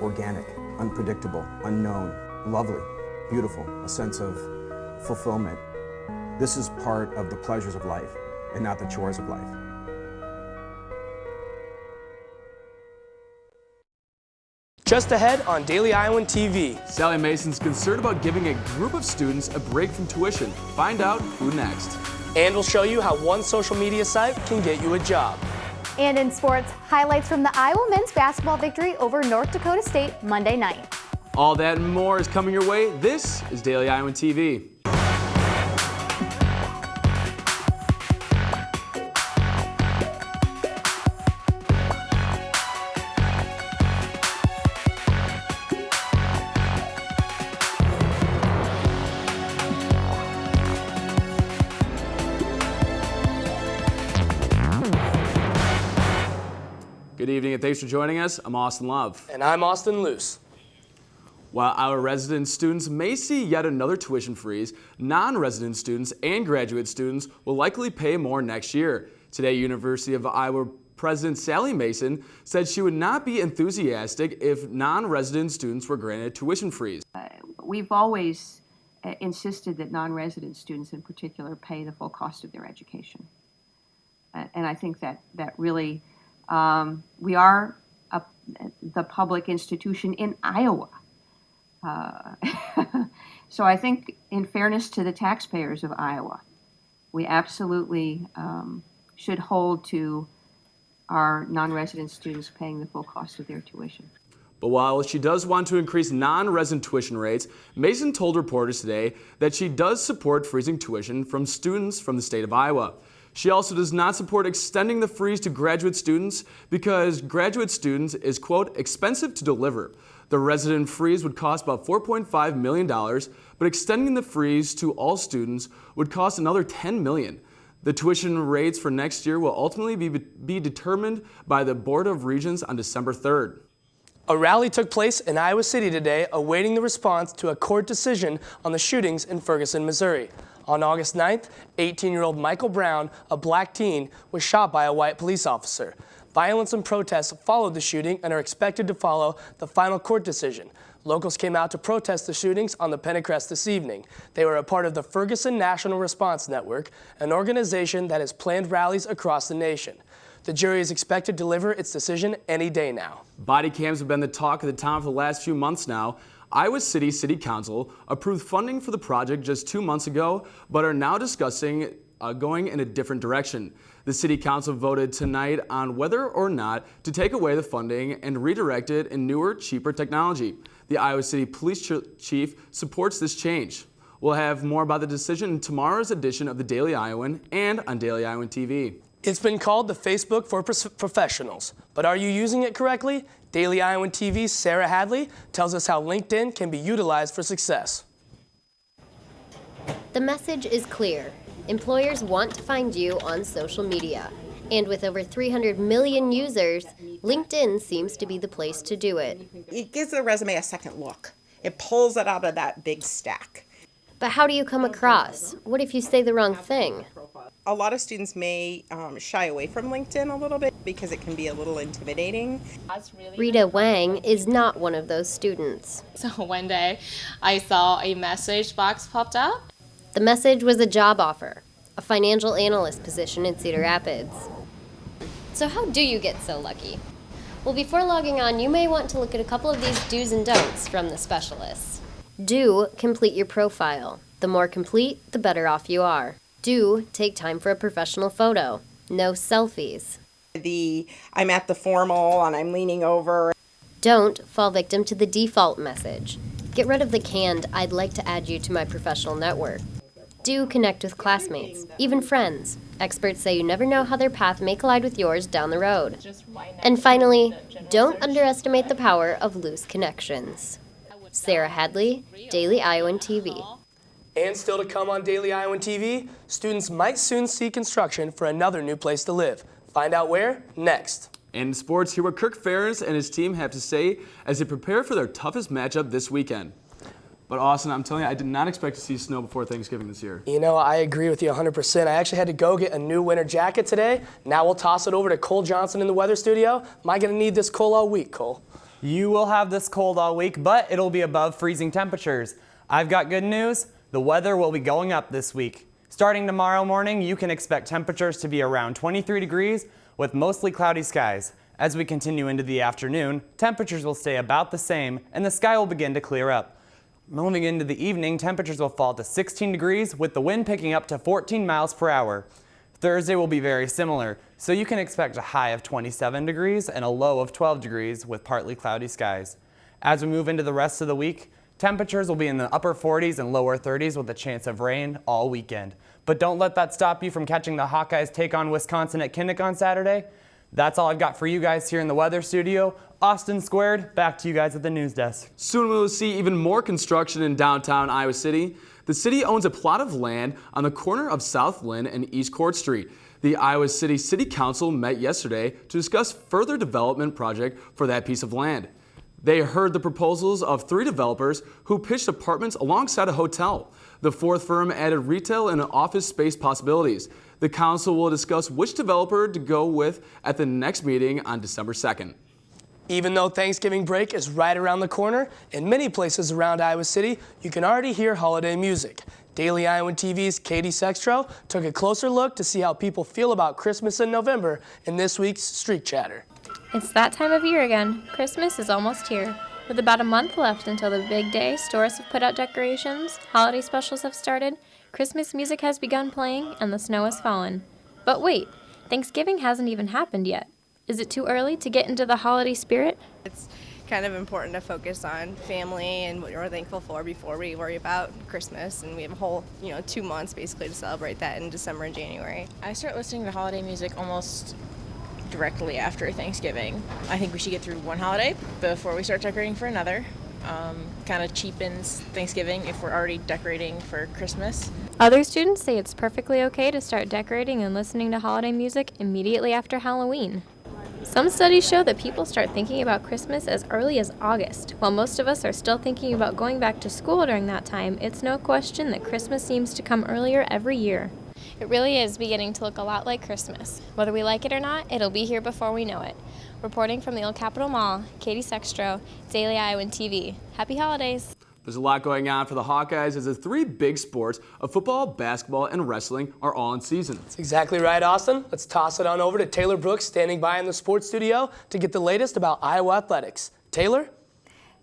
organic, unpredictable, unknown, lovely, beautiful, a sense of fulfillment. This is part of the pleasures of life and not the chores of life. Just ahead on Daily Iowan TV. Sally Mason's concerned about giving a group of students a break from tuition. Find out who next. And we'll show you how one social media site can get you a job. And in sports, highlights from the Iowa men's basketball victory over North Dakota State Monday night. All that and more is coming your way. This is Daily Iowan TV. Good evening and thanks for joining us. I'm Austin Love. And I'm Austin Luce. While our resident students may see yet another tuition freeze, non-resident students and graduate students will likely pay more next year. Today, University of Iowa President Sally Mason said she would not be enthusiastic if non-resident students were granted a tuition freeze. We've always insisted that non-resident students in particular pay the full cost of their education. And I think that really we are the public institution in Iowa. So I think in fairness to the taxpayers of Iowa, we absolutely should hold to our non-resident students paying the full cost of their tuition. But while she does want to increase non-resident tuition rates, Mason told reporters today that she does support freezing tuition from students from the state of Iowa. She also does not support extending the freeze to graduate students because graduate students is, quote, expensive to deliver. The resident freeze would cost about $4.5 million, but extending the freeze to all students would cost another $10 million. The tuition rates for next year will ultimately be determined by the Board of Regents on December 3rd. A rally took place in Iowa City today awaiting the response to a court decision on the shootings in Ferguson, Missouri. On August 9th, 18-year-old Michael Brown, a black teen, was shot by a white police officer. Violence and protests followed the shooting and are expected to follow the final court decision. Locals came out to protest the shootings on the Penncrest this evening. They were a part of the Ferguson National Response Network, an organization that has planned rallies across the nation. The jury is expected to deliver its decision any day now. Body cams have been the talk of the town for the last few months now. Iowa City City Council approved funding for the project just 2 months ago, but are now discussing going in a different direction. The City Council voted tonight on whether or not to take away the funding and redirect it in newer, cheaper technology. The Iowa City Police Chief supports this change. We'll have more about the decision in tomorrow's edition of the Daily Iowan and on Daily Iowan TV. It's been called the Facebook for professionals, but are you using it correctly? Daily Iowan TV's Sarah Hadley tells us how LinkedIn can be utilized for success. The message is clear. Employers want to find you on social media. And with over 300 million users, LinkedIn seems to be the place to do it. It gives the resume a second look. It pulls it out of that big stack. But how do you come across? What if you say the wrong thing? A lot of students may shy away from LinkedIn a little bit because it can be a little intimidating. Rita Wang is not one of those students. So one day I saw a message box popped up. The message was a job offer, a financial analyst position in Cedar Rapids. So how do you get so lucky? Well, before logging on, you may want to look at a couple of these do's and don'ts from the specialists. Do complete your profile. The more complete, the better off you are. Do take time for a professional photo. No selfies. I'm at the formal and I'm leaning over. Don't fall victim to the default message. Get rid of the canned, I'd like to add you to my professional network. Do connect with classmates, even friends. Experts say you never know how their path may collide with yours down the road. And finally, don't underestimate the power of loose connections. Sarah Hadley, Daily Iowan TV. And still to come on Daily Iowan TV, students might soon see construction for another new place to live. Find out where next. And in sports, hear what Kirk Ferentz and his team have to say as they prepare for their toughest matchup this weekend. But Austin, I'm telling you, I did not expect to see snow before Thanksgiving this year. You know, I agree with you 100%. I actually had to go get a new winter jacket today. Now we'll toss it over to Cole Johnson in the weather studio. Am I going to need this Cole all week, Cole? You will have this cold all week, but it'll be above freezing temperatures. I've got good news. The weather will be going up this week. Starting tomorrow morning, you can expect temperatures to be around 23 degrees with mostly cloudy skies. As we continue into the afternoon, temperatures will stay about the same and the sky will begin to clear up. Moving into the evening, temperatures will fall to 16 degrees with the wind picking up to 14 miles per hour. Thursday will be very similar, so you can expect a high of 27 degrees and a low of 12 degrees with partly cloudy skies. As we move into the rest of the week, temperatures will be in the upper 40s and lower 30s with a chance of rain all weekend. But don't let that stop you from catching the Hawkeyes take on Wisconsin at Kinnick on Saturday. That's all I've got for you guys here in the weather studio. Austin Squared, back to you guys at the news desk. Soon we will see even more construction in downtown Iowa City. The city owns a plot of land on the corner of South Lynn and East Court Street. The Iowa City City Council met yesterday to discuss further development project for that piece of land. They heard the proposals of 3 developers who pitched apartments alongside a hotel. The 4th firm added retail and office space possibilities. The council will discuss which developer to go with at the next meeting on December 2nd. Even though Thanksgiving break is right around the corner, in many places around Iowa City, you can already hear holiday music. Daily Iowan TV's Katie Sextro took a closer look to see how people feel about Christmas in November in this week's Street Chatter. It's that time of year again. Christmas is almost here. With about a month left until the big day, stores have put out decorations, holiday specials have started, Christmas music has begun playing, and the snow has fallen. But wait, Thanksgiving hasn't even happened yet. Is it too early to get into the holiday spirit? It's kind of important to focus on family and what we're thankful for before we worry about Christmas, and we have a whole 2 months basically to celebrate that in December and January. I start listening to holiday music almost directly after Thanksgiving. I think we should get through one holiday before we start decorating for another. Kind of cheapens Thanksgiving if we're already decorating for Christmas. Other students say it's perfectly okay to start decorating and listening to holiday music immediately after Halloween. Some studies show that people start thinking about Christmas as early as August. While most of us are still thinking about going back to school during that time, it's no question that Christmas seems to come earlier every year. It really is beginning to look a lot like Christmas. Whether we like it or not, it'll be here before we know it. Reporting from the Old Capitol Mall, Katie Sextro, Daily Iowan TV. Happy holidays. There's a lot going on for the Hawkeyes as the 3 big sports of football, basketball, and wrestling are all in season. That's exactly right, Austin. Let's toss it on over to Taylor Brooks, standing by in the sports studio to get the latest about Iowa athletics. Taylor?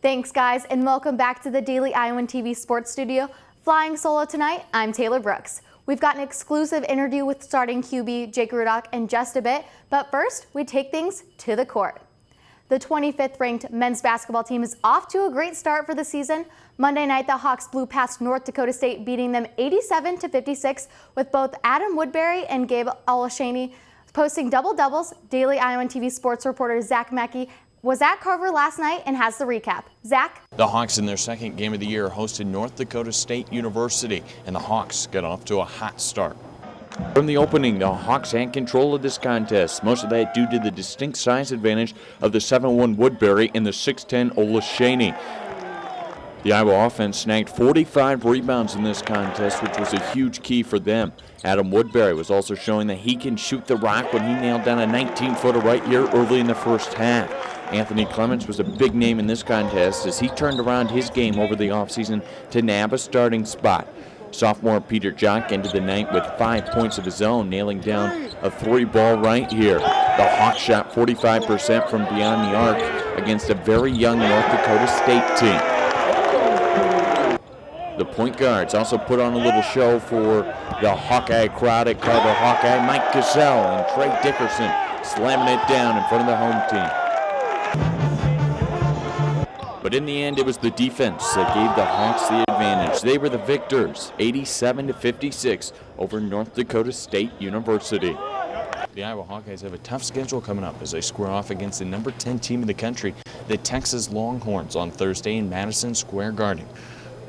Thanks, guys, and welcome back to the Daily Iowan TV Sports Studio. Flying solo tonight, I'm Taylor Brooks. We've got an exclusive interview with starting QB Jake Rudock in just a bit, but first, we take things to the court. The 25th ranked men's basketball team is off to a great start for the season. Monday night, the Hawks blew past North Dakota State, beating them 87-56, with both Adam Woodbury and Gabe Olashany posting double-doubles. Daily Iowan TV sports reporter Zach Mackey was at Carver last night and has the recap. Zach? The Hawks in their second game of the year hosted North Dakota State University, and the Hawks got off to a hot start. From the opening, the Hawks had control of this contest, most of that due to the distinct size advantage of the 7'1" Woodbury and the 6'10" Olashany. The Iowa offense snagged 45 rebounds in this contest, which was a huge key for them. Adam Woodbury was also showing that he can shoot the rock when he nailed down a 19-footer right here early in the first half. Anthony Clements was a big name in this contest as he turned around his game over the offseason to nab a starting spot. Sophomore Peter Jock ended the night with 5 points of his own, nailing down a 3-ball right here. The Hawks shot 45% from beyond the arc against a very young North Dakota State team. The point guards also put on a little show for the Hawkeye crowd at Carver Hawkeye. Mike Gazelle and Trey Dickerson slamming it down in front of the home team. But in the end, it was the defense that gave the Hawks the advantage. They were the victors, 87-56 over North Dakota State University. The Iowa Hawkeyes have a tough schedule coming up as they square off against the number 10 team in the country, the Texas Longhorns, on Thursday in Madison Square Garden.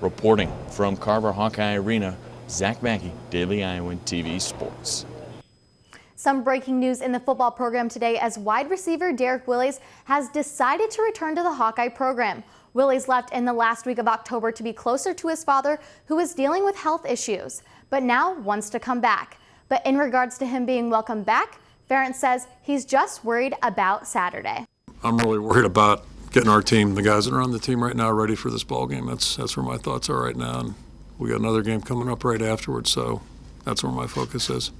Reporting from Carver Hawkeye Arena, Zach Mackey, Daily Iowan TV Sports. Some breaking news in the football program today as wide receiver Derek Willies has decided to return to the Hawkeye program. Willies left in the last week of October to be closer to his father, who is dealing with health issues, but now wants to come back. But in regards to him being welcome back, Ferentz says he's just worried about Saturday. I'm really worried about getting our team, the guys that are on the team right now, ready for this ball game. That's where my thoughts are right now. And we got another game coming up right afterwards, so that's where my focus is.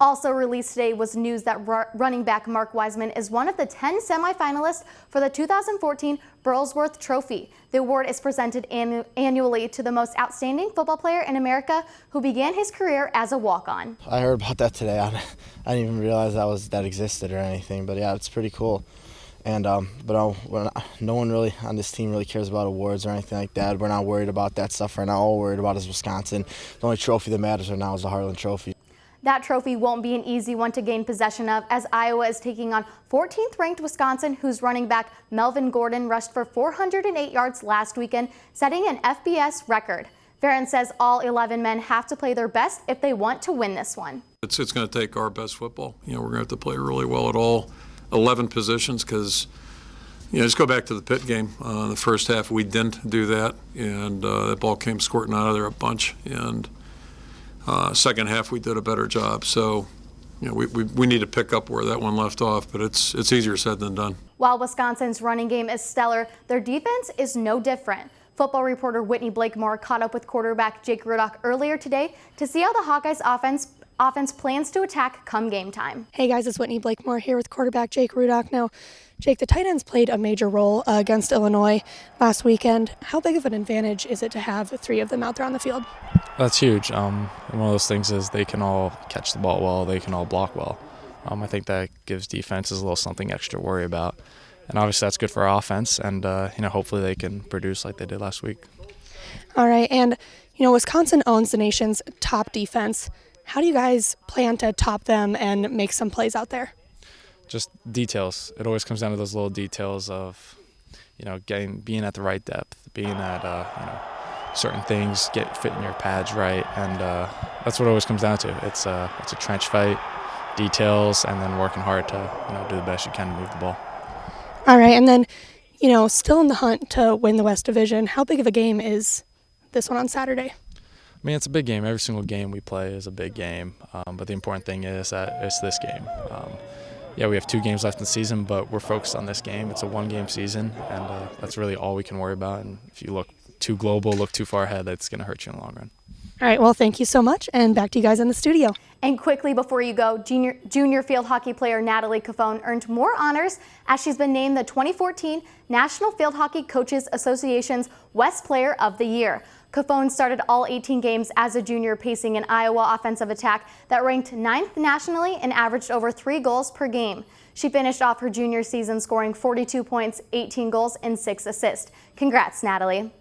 Also released today was news that running back Mark Wiseman is one of the 10 semifinalists for the 2014 Burlsworth Trophy. The award is presented annually to the most outstanding football player in America who began his career as a walk-on. I heard about that today. I didn't even realize that existed or anything, but yeah, it's pretty cool. And no one really on this team really cares about awards or anything like that. We're not worried about that stuff right now. All we're worried about is Wisconsin. The only trophy that matters right now is the Heartland Trophy. That trophy won't be an easy one to gain possession of, as Iowa is taking on 14th ranked Wisconsin, whose running back Melvin Gordon rushed for 408 yards last weekend, setting an FBS record. Ferentz says all 11 men have to play their best if they want to win this one. It's going to take our best football. We're going to have to play really well at all 11 positions because, just go back to the Pitt game. The first half we didn't do that, and that ball came squirting out of there a bunch. And second half we did a better job. So, we need to pick up where that one left off, but it's easier said than done. While Wisconsin's running game is stellar, their defense is no different. Football reporter Whitney Blakemore caught up with quarterback Jake Rudock earlier today to see how the Hawkeyes offense plans to attack come game time. Hey guys, it's Whitney Blakemore here with quarterback Jake Rudock. Now, Jake, the tight ends played a major role against Illinois last weekend. How big of an advantage is it to have three of them out there on the field? That's huge. And one of those things is they can all catch the ball well, they can all block well. I think that gives defenses a little something extra to worry about. And obviously that's good for our offense, and hopefully they can produce like they did last week. All right, and Wisconsin owns the nation's top defense. How do you guys plan to top them and make some plays out there? Just details. It always comes down to those little details of, being at the right depth, being at certain things, fitting your pads right, and that's what it always comes down to. It's a trench fight, details, and then working hard to do the best you can to move the ball. All right, and then still in the hunt to win the West Division. How big of a game is this one on Saturday? I mean, it's a big game. Every single game we play is a big game, but the important thing is that it's this game. We have 2 games left in the season, but we're focused on this game. It's a 1-game season, and that's really all we can worry about. And if you look too global, look too far ahead, that's going to hurt you in the long run. All right, well, thank you so much, and back to you guys in the studio. And quickly before you go, junior field hockey player Natalie Cofone earned more honors as she's been named the 2014 National Field Hockey Coaches Association's West Player of the Year. Cofone started all 18 games as a junior, pacing an Iowa offensive attack that ranked 9th nationally and averaged over 3 goals per game. She finished off her junior season scoring 42 points, 18 goals, and 6 assists. Congrats, Natalie.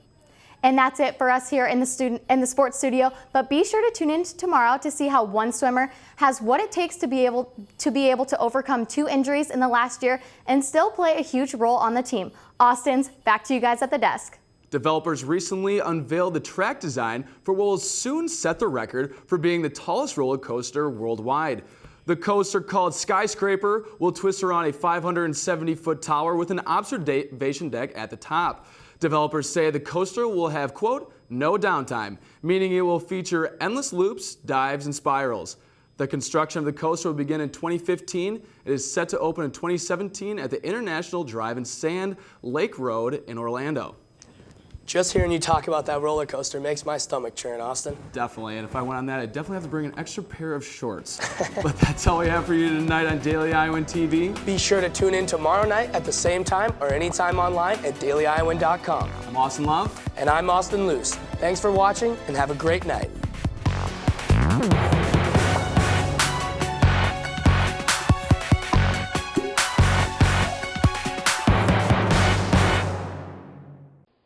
And that's it for us here in the sports studio, but be sure to tune in tomorrow to see how one swimmer has what it takes to be able to overcome 2 injuries in the last year and still play a huge role on the team. Austin's, back to you guys at the desk. Developers recently unveiled the track design for what will soon set the record for being the tallest roller coaster worldwide. The coaster, called Skyscraper, will twist around a 570-foot tower with an observation deck at the top. Developers say the coaster will have, quote, no downtime, meaning it will feature endless loops, dives, and spirals. The construction of the coaster will begin in 2015. It is set to open in 2017 at the International Drive-In Sand Lake Road in Orlando. Just hearing you talk about that roller coaster makes my stomach churn, Austin. Definitely, and if I went on that, I'd definitely have to bring an extra pair of shorts. But that's all we have for you tonight on Daily Iowan TV. Be sure to tune in tomorrow night at the same time or anytime online at dailyiowan.com. I'm Austin Love. And I'm Austin Luce. Thanks for watching and have a great night.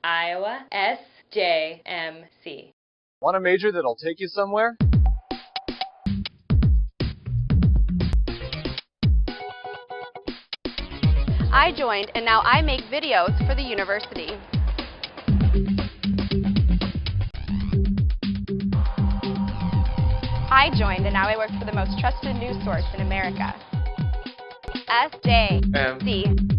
Iowa SJMC. Want a major that'll take you somewhere? I joined, and now I make videos for the university. I joined, and now I work for the most trusted news source in America. SJMC.